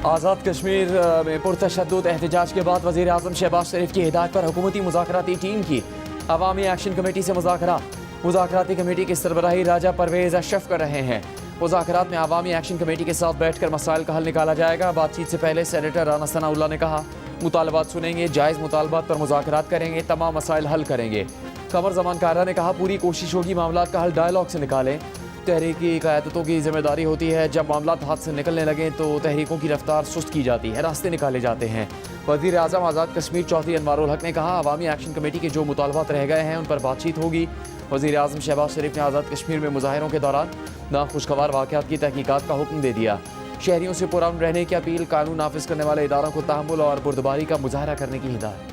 आज़ाद कश्मीर में पुरतशद्दुद एहतजाज के बाद वज़ीर आज़म शहबाज शरीफ की हिदायत पर हुकूमती मुज़ाकराती टीम की अवामी एक्शन कमेटी से मुज़ाकराती कमेटी की सरबराही राजा परवेज़ अशरफ कर रहे हैं। मुज़ाकरात में अवामी एक्शन कमेटी के साथ बैठकर मसाइल का हल निकाला जाएगा। बातचीत से पहले सेनेटर राना सनाउल्लाह ने कहा, मुतालबात सुनेंगे, जायज़ मुतालबात पर मुज़ाकरात करेंगे, तमाम मसाइल हल करेंगे। कमर ज़मान कारा ने कहा, पूरी कोशिश होगी मामलात का हल डायलॉग से निकालें। तहरीकी क़यादतों की जिम्मेदारी होती है, जब मामलात हाथ से निकलने लगें तो तहरीकों की रफ्तार सुस्त की जाती है, रास्ते निकाले जाते हैं। वज़ीर आज़म आज़ाद कश्मीर चौधरी अनवारुल हक ने कहा, अवामी एक्शन कमेटी के जो मुतालबात रह गए हैं उन पर बातचीत होगी। वज़ीर आज़म शहबाज शरीफ ने आज़ाद कश्मीर में मुजाहिरों के दौरान नाखुशगवार वाक़यात की तहकीकात का हुक्म दे दिया। शहरियों से पुरअमन रहने की अपील, कानून नाफिज करने वाले इदारों को तहम्मुल और बुर्दबारी का मुजाहरा करने की हिदायत।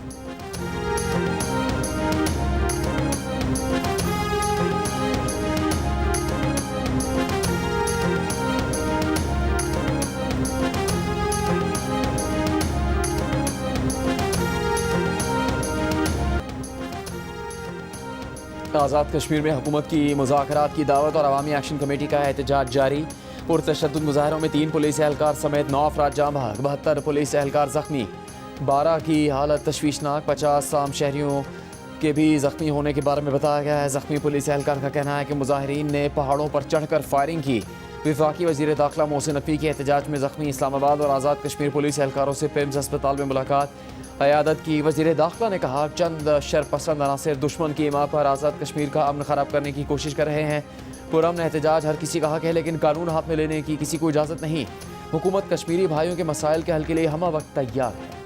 आज़ाद कश्मीर में हुकूमत की मुज़ाकरात की दावत और अवामी एक्शन कमेटी का एहतजाज जारी। पुरतशद्दुद मुज़ाहरों में 3 पुलिस एहलकार समेत 9 अफराद जाँ बहक, 72 पुलिस एहलकार ज़ख्मी। 12 की हालत तशवीशनाक, 50 आम शहरियों के भी ज़ख्मी होने के बारे में बताया गया है। ज़ख्मी पुलिस एहलकार का कहना है कि मुज़ाहिरीन ने पहाड़ों पर चढ़कर फायरिंग की। वफाकी वज़ीर दाखिला मोहसिन नकवी के एहतजाज में ज़ख्मी इस्लामाबाद और आज़ाद कश्मीर पुलिस एहलकारों से पिम्स अस्पताल में मुलाकात। क़यादत की वज़ीर दाखिला ने कहा, चंद शरपसंद अनासर दुश्मन की इमारत पर आज़ाद कश्मीर का अमन ख़राब करने की कोशिश कर रहे हैं। पुरअमन एहतजाज हर किसी का हक है, लेकिन कानून हाथ में लेने की किसी को इजाज़त नहीं। हुकूमत कश्मीरी भाइयों के मसाइल के हल के लिए हम वक्त तैयार है।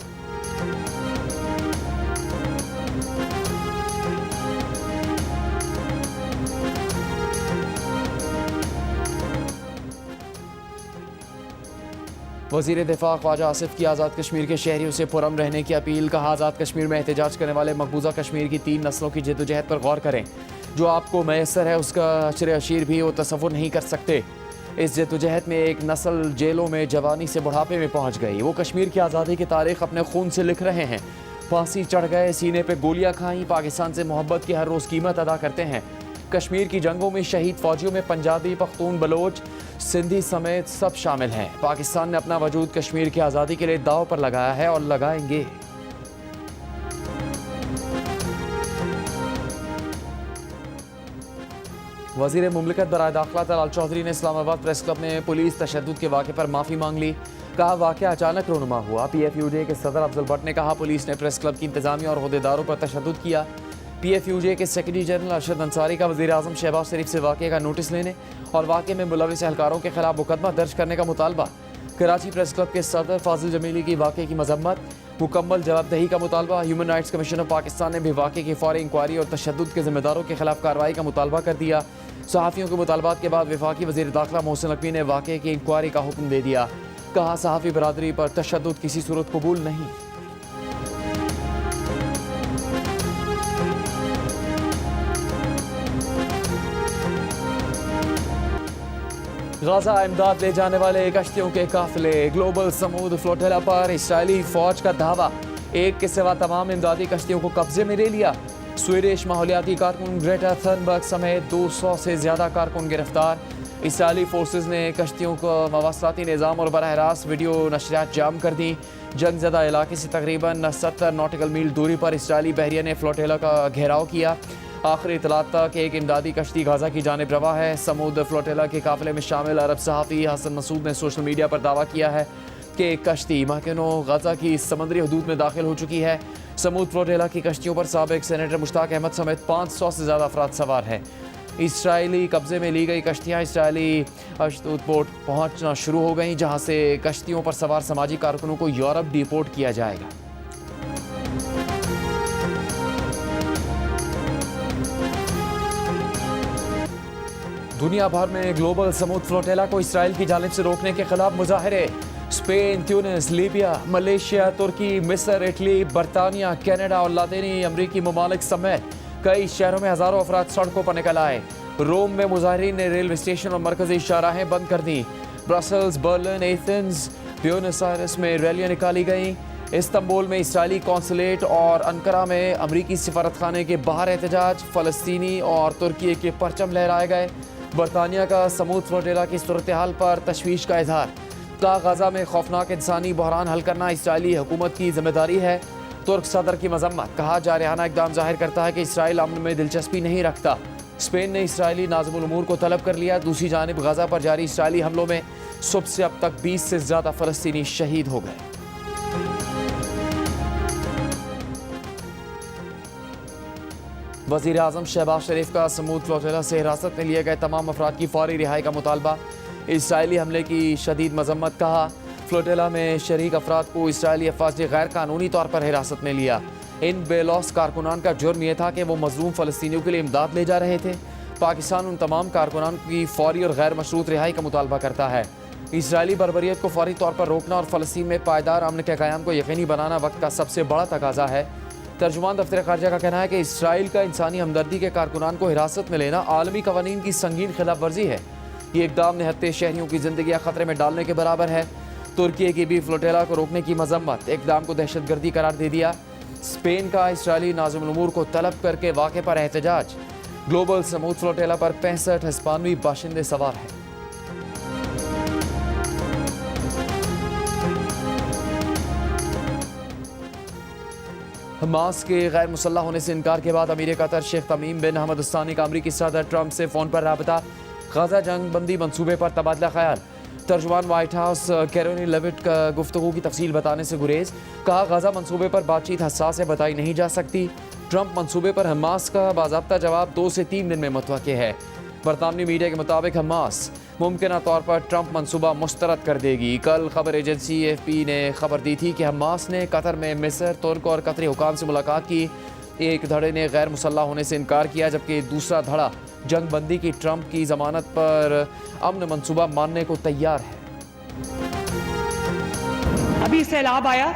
वज़ीर दिफा ख्वाजा आसिफ की आज़ाद कश्मीर के शहरियों से पुरअमन रहने की अपील। कहा, आज़ाद कश्मीर में एहतजाज करने वाले मकबूजा कश्मीर की 3 नस्लों की जद्दोजहद पर गौर करें। जो आपको मैसर है उसका अशर अशीर भी वो तसव्वुर नहीं कर सकते। इस जद्दोजहद में एक नस्ल जेलों में जवानी से बुढ़ापे में पहुँच गई। वो कश्मीर की आज़ादी की तारीख अपने खून से लिख रहे हैं। फांसी चढ़ गए, सीने पर गोलियाँ खाईं, पाकिस्तान से मोहब्बत की हर रोज़ कीमत अदा करते हैं। कश्मीर की जंगों में शहीद फौजियों में पंजाबी, पख्तून, बलोच, सिंधी समेत सब शामिल हैं। पाकिस्तान ने अपना वजूद कश्मीर की आज़ादी के लिए दाव पर लगाया है और लगाएंगे। वज़ीर मुमलिकत बराए दाखिला तलाल चौधरी ने इस्लामाबाद प्रेस क्लब में पुलिस तशद्दुद के वाक़े पर माफ़ी मांग ली। कहा, वाक़या अचानक रोनुमा हुआ। PFUJ के सदर अफजल भट्ट ने कहा, पुलिस ने प्रेस क्लब की इंतज़ामिया और अहदेदारों पर तशद्दुद किया। PFUJ के सेक्रेटरी जनरल अरशद अंसारी का वज़ीर आज़म शहबाज शरीफ से वाक़े का नोटिस लेने और वाक़े में मुलविस एहलकारों के खिलाफ मुकदमा दर्ज करने का मुतालबा। कराची प्रेस क्लब के सदर फाजिल जमीली की वाक़े की मजम्मत, मुकम्मल जवाबदेही का मुतालबा। Human rights commission of Pakistan ने भी वाक़े की फौरी इंक्वायरी और तशद्दुद के ज़िम्मेदारों के खिलाफ कार्रवाई का मुतालबा कर दिया। सहाफ़ियों के मुतालबात के बाद वफाकी वज़ीर दाखिला मोहसिन नकवी ने वाक़े की इंक्वायरी का हुक्म दे दिया। कहा, सहाफ़ी बरादरी पर तशद्दुद किसी सूरत कबूल नहीं। गाज़ा इमदाद ले जाने वाले कश्तियों के काफिले ग्लोबल समूद फ्लोटेला पर इस्राएली फौज का दावा, एक के सिवा तमाम इमदादी कश्तियों को कब्जे में ले लिया। स्वीडिश माहौलियाती कारकुन ग्रेटा थनबर्ग समेत 200 से ज़्यादा कारकुन गिरफ्तार। इसराइली फोर्सेज ने कश्तियों को मवासलाती निज़ाम और बराह रास्त वीडियो नशरियात जाम कर दी। जंगज़दा इलाके से तकरीबन 70 नॉटिकल मील दूरी पर इसराइली बहरिया ने फ्लोटेला का घेराव किया। आखिरी इतलात तक एक इमदादी कश्ती गाज़ा की जानिब रवा है। समूद फ्लोटेला के काफिले में शामिल अरब सहाफ़ी हसन मसूद ने सोशल मीडिया पर दावा किया है कि एक कश्ती मकनो गाज़ा की समंदरी हदूद में दाखिल हो चुकी है। समूद फ्लोटेला की कश्तियों पर साबिक सेनेटर मुश्ताक अहमद समेत 500 से ज़्यादा अफराद सवार हैं। इसराइली कब्जे में ली गई कश्तियाँ इसराइली अशदूद पोर्ट पहुँचना शुरू हो गई, जहाँ से कश्तियों पर सवार समाजी कारकुनों को यूरोप डिपोर्ट किया जाएगा। दुनिया भर में ग्लोबल समूद फ्लोटेला को इसराइल की जानिब से रोकने के खिलाफ मुजाहरे। स्पेन, ट्यूनिस, लीबिया, मलेशिया, तुर्की, मिस्र, इटली, बरतानिया, कनाडा और लातीनी अमरीकी ममालिक समेत कई शहरों में हज़ारों अफराद सड़कों पर निकल आए। रोम में मुजाहिरीन ने रेलवे स्टेशन और मरकजी शाहराहें बंद कर दी। Brussels, Berlin, Athens, Buenos Aires में रैलियाँ निकाली गईं। इस्तांबुल में इसराइली कौंसलेट और अंकारा में अमरीकी सिफारतखाने के बाहर एहतजाज। फ़लस्तीनी और तुर्की के परचम लहराए गए। बरतानिया का समूद फ्लोटेला की सूरत हाल पर तशवीश का इजहार। कहा गजा में खौफनाक इंसानी बहरान हल करना इसराइली हुकूमत की जिम्मेदारी है। तुर्क सदर की मजम्मत, कहा जारहाना इकदाम जाहिर करता है कि इसराइल अमन में दिलचस्पी नहीं रखता। स्पेन ने इसराइली नाज़िमुल उमूर को तलब कर लिया। दूसरी जानिब गजा पर जारी इसराइली हमलों में सुबह से अब तक 20 से ज्यादा फलस्तीनी शहीद हो गए। वज़ीर आज़म शहबाज शरीफ का समूद फ्लोटिला से हिरासत में लिए गए तमाम अफराद की फौरी रिहाई का मुतालबा। इसराइली हमले की शदीद मजम्मत, कहा फ्लोटिला में शरीक अफराद को इसराइली अफवाज ने गैर कानूनी तौर पर हिरासत में लिया। इन बेलौस कारकुनान का जुर्म यह था कि वो मजलूम फ़लस्तीनियों के लिए इमदाद ले जा रहे थे। पाकिस्तान उन तमाम कारकुनान की फौरी और गैर मशरूत रिहाई का मुतालबा करता है। इसराइली बर्बरियत को फौरी तौर पर रोकना और फ़लस्तीन में पायदार अमन के क़याम को यकीनी बनाना वक्त का सबसे बड़ा तकाजा है। तर्जुमान दफ्तर खारजा का कहना है कि इसराइल का इंसानी हमदर्दी के कारकुनान को हिरासत में लेना आलमी कवानीन की संगीन खिलाफ वर्जी है। ये इकदाम निहत्ते शहरियों की जिंदगियाँ खतरे में डालने के बराबर है। तुर्की की भी फ्लोटेला को रोकने की मजम्मत, इकदाम को दहशतगर्दी करार दे दिया। स्पेन का इसराइली नाज़िमुल उमूर को तलब करके वाक़े पर एहतजाज। ग्लोबल समूद फ्लोटेला पर 65 हिस्पानवी बाशिंदे सवार हैं। हमास के गैर मुसल्लह होने से इनकार के बाद अमीर कतर शेख तमीम बिन हमद अस्तानी का अमरीकी सदर ट्रंप से फ़ोन पर राबता। गजा जंग बंदी मनसूबे पर तबादला ख्याल। तर्जुमान वाइट हाउस कैरोनी लेविट का गुफ्तगू की तफसील बताने से गुरेज, कहा गजा मनसूबे पर बातचीत हसास है, बताई नहीं जा सकती। ट्रंप मनसूबे पर हमास का बाज़ाब्ता जवाब 2 से 3 दिन में मुतवक्के है। बरतानवी मीडिया के मुताबिक हमास मुमकिन तौर पर ट्रंप मनसूबा मुस्तरद कर देगी। कल खबर एजेंसी AFP ने खबर दी थी कि हमास ने कतर में मिस्र, तुर्क और कतरी हुकाम से मुलाकात की। एक धड़े ने गैर मुसल्लह होने से इनकार किया, जबकि दूसरा धड़ा जंग बंदी की ट्रंप की जमानत पर अमन मनसूबा मानने को तैयार है। अभी सैलाब आया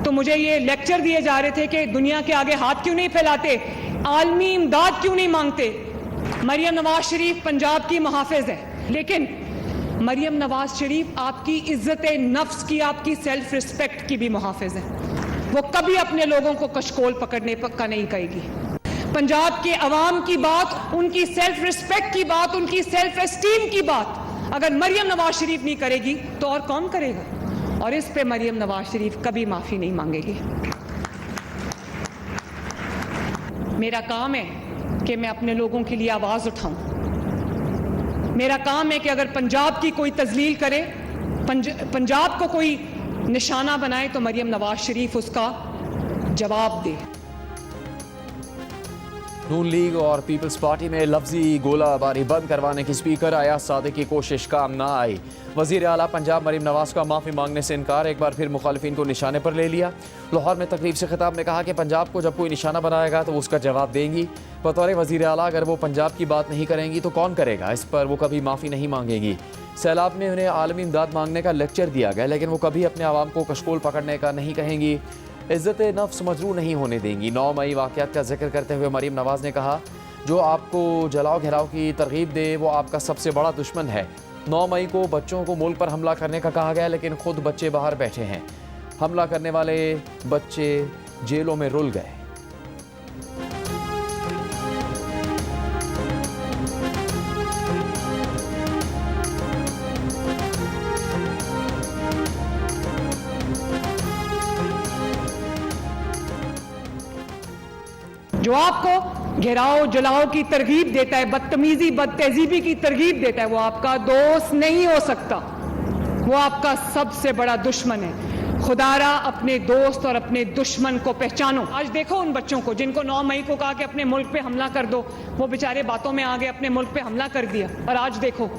तो मुझे ये लेक्चर दिए जा रहे थे कि दुनिया के आगे हाथ क्यों नहीं फैलाते, आलमी इमदाद क्यों नहीं मांगते। मरियम नवाज शरीफ पंजाब की मुहाफिज है, लेकिन मरियम नवाज शरीफ आपकी इज्जत नफ्स की, आपकी सेल्फ रिस्पेक्ट की भी मुहाफिज है। वो कभी अपने लोगों को कशकोल पकड़ने का नहीं कहेगी। पंजाब के अवाम की बात, उनकी सेल्फ रिस्पेक्ट की बात, उनकी सेल्फ एस्टीम की बात अगर मरियम नवाज शरीफ नहीं करेगी तो और कौन करेगा। और इस पे मरियम नवाज शरीफ कभी माफी नहीं मांगेगी। मेरा काम है कि मैं अपने लोगों के लिए आवाज उठाऊं। मेरा काम है कि अगर पंजाब की कोई तजलील करे, पंजाब को कोई निशाना बनाए, तो मरियम नवाज शरीफ उसका जवाब दे। नून लीग और पीपल्स पार्टी में लफ्जी गोलाबारी बंद करवाने की स्पीकर अयाज सादिक की कोशिश काम ना आई। वजीर आला पंजाब मरियम नवाज का माफ़ी मांगने से इनकार, एक बार फिर मुखालिफिन को निशाने पर ले लिया। लाहौर में तकरीब से खिताब में कहा कि पंजाब को जब कोई निशाना बनाएगा तो उसका जवाब देंगी। बतौर वजीर आला अगर वो पंजाब की बात नहीं करेंगी तो कौन करेगा, इस पर वो कभी माफ़ी नहीं मांगेगी। सैलाब में उन्हें आलमी इमदाद मांगने का लेक्चर दिया गया, लेकिन वो कभी अपने आवाम को कशकोल पकड़ने का नहीं कहेंगी। इज़्ज़त नफ्स मजरू नहीं होने देंगी। 9 मई वाक़यात का जिक्र करते हुए मरियम नवाज ने कहा, जो आपको जलाओ घिराव की तरगीब दे वो आपका सबसे बड़ा दुश्मन है। 9 मई को बच्चों को मुल्क पर हमला करने का कहा गया, लेकिन खुद बच्चे बाहर बैठे हैं। हमला करने वाले बच्चे जेलों में रुल गए। जो आपको घेराव जलाओ की तरगीब देता है, बदतमीजी बदतहजीबी की तरगीब देता है, वो आपका दोस्त नहीं हो सकता, वो आपका सबसे बड़ा दुश्मन है। खुदारा अपने दोस्त और अपने दुश्मन को पहचानो। आज देखो उन बच्चों को जिनको 9 मई को कहा कि अपने मुल्क पे हमला कर दो, वो बेचारे बातों में आ गए, अपने मुल्क पे हमला कर दिया, और आज देखो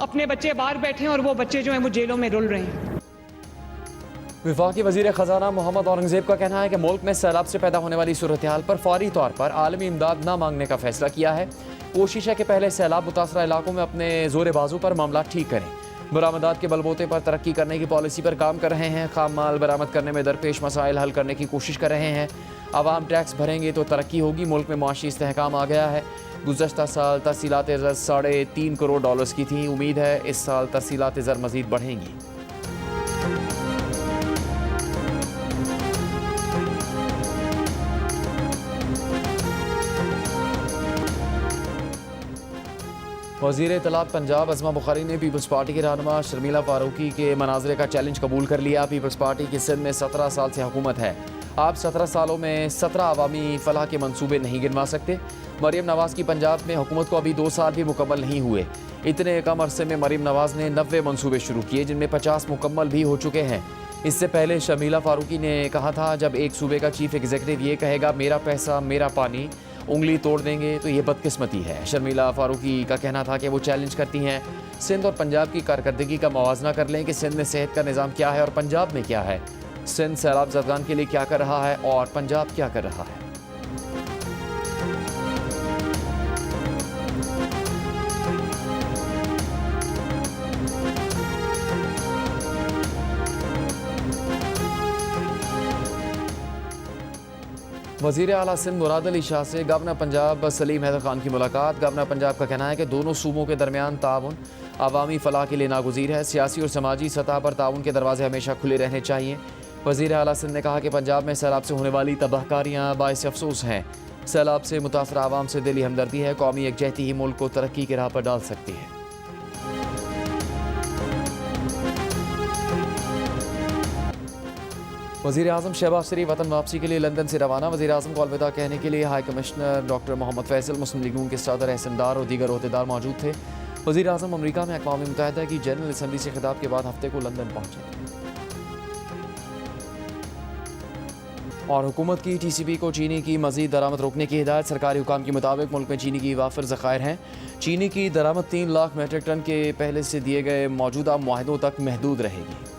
अपने बच्चे बाहर बैठे हैं और वो बच्चे जो हैं वो जेलों में रुल रहे हैं। वफाकी वज़ीर ख़जाना मोहम्मद औरंगज़ेब का कहना है कि मुल्क में सैलाब से पैदा होने वाली सूरत हाल पर फौरी तौर पर आलमी इमदाद न मांगने का फैसला किया है। कोशिश है कि पहले सैलाब मुतासरा इलाकों में अपने जोर बाजू पर मामला ठीक करें। बरामदात के बलबूते पर तरक्की करने की पॉलिसी पर काम कर रहे हैं। खाम माल बरामद करने में दरपेश मसाइल हल करने की कोशिश कर रहे हैं। आवाम टैक्स भरेंगे तो तरक्की होगी। मुल्क में मुआशी इस्तेहकाम आ गया है। गुज़श्ता साल तरसीलात ज़र $3.5 करोड़ की थी। उम्मीद है इस साल तरसीलात ज़र मज़ीद बढ़ेंगी। वज़ीर इत्तलात पंजाब अज़मा बुखारी ने पीपल्स पार्टी के रहनुमा शर्मिला फारूकी के मनाजरे का चैलेंज कबूल कर लिया। पीपल्स पार्टी की सिंध में 17 साल से हुकूमत है। आप 17 सालों में 17 अवामी फलाह के मंसूबे नहीं गिनवा सकते। मरीम नवाज़ की पंजाब में हुकूमत को अभी 2 साल भी मुकम्मल नहीं हुए। इतने कम अरसे में मरीम नवाज़ ने 90 मंसूबे शुरू किए, जिनमें 50 मुकम्मल भी हो चुके हैं। इससे पहले शर्मिला फारूकी ने कहा था, जब एक सूबे का चीफ एग्जीक्यूटिव ये कहेगा मेरा पैसा मेरा पानी, उंगली तोड़ देंगे तो ये बदकिस्मती है। शर्मिला फारूकी का कहना था कि वो चैलेंज करती हैं सिंध और पंजाब की कारकर्दगी का मवाजना कर लें कि सिंध में सेहत का निज़ाम क्या है और पंजाब में क्या है। सिंध सैलाब ज़दगान के लिए क्या कर रहा है और पंजाब क्या कर रहा है। वज़ीर आला सिंध मुराद अली शाह से गवर्नर पंजाब सलीम हैदर खान की मुलाकात। गवर्नर पंजाब का कहना है कि दोनों सूबों के दरमियान ताउन अवामी फलाह के लिए नागुज़ीर है। सियासी और समाजी सतह पर ताउन के दरवाजे हमेशा खुले रहने चाहिए। वज़ीर आला सिंध ने कहा कि पंजाब में सैलाब से होने वाली तबाहकारियाँ बाइस अफसोस हैं। सैलाब से मुतासर आवाम से दिली हमदर्दी है। कौमी यकजहती ही मुल्क को तरक्की की राह पर डाल सकती है। वज़ीर आज़म शहबाज शरीफ वतन वापसी के लिए लंदन से रवाना। वज़ीर आज़म को अलविदा कहने के लिए high commissioner doctor Mohammad Faisal, Muslim League Noon के सदर एहसन दार और दीगर ओहदेदार मौजूद थे। वज़ीर आज़म अमरीका में अक़वाम मुत्तहिदा की जनरल असम्बली से खिताब के बाद हफ्ते को लंदन पहुँचे। और हुकूमत की TCP को चीनी की मज़ीद दरामद रोकने की हिदायत। सरकारी हुकाम के मुताबिक मुल्क में चीनी की वाफिर ज़खायर हैं। चीनी की दरामद 3 लाख मेट्रिक टन के पहले से दिए गए मौजूदा मुआहदों तक महदूद रहेगी।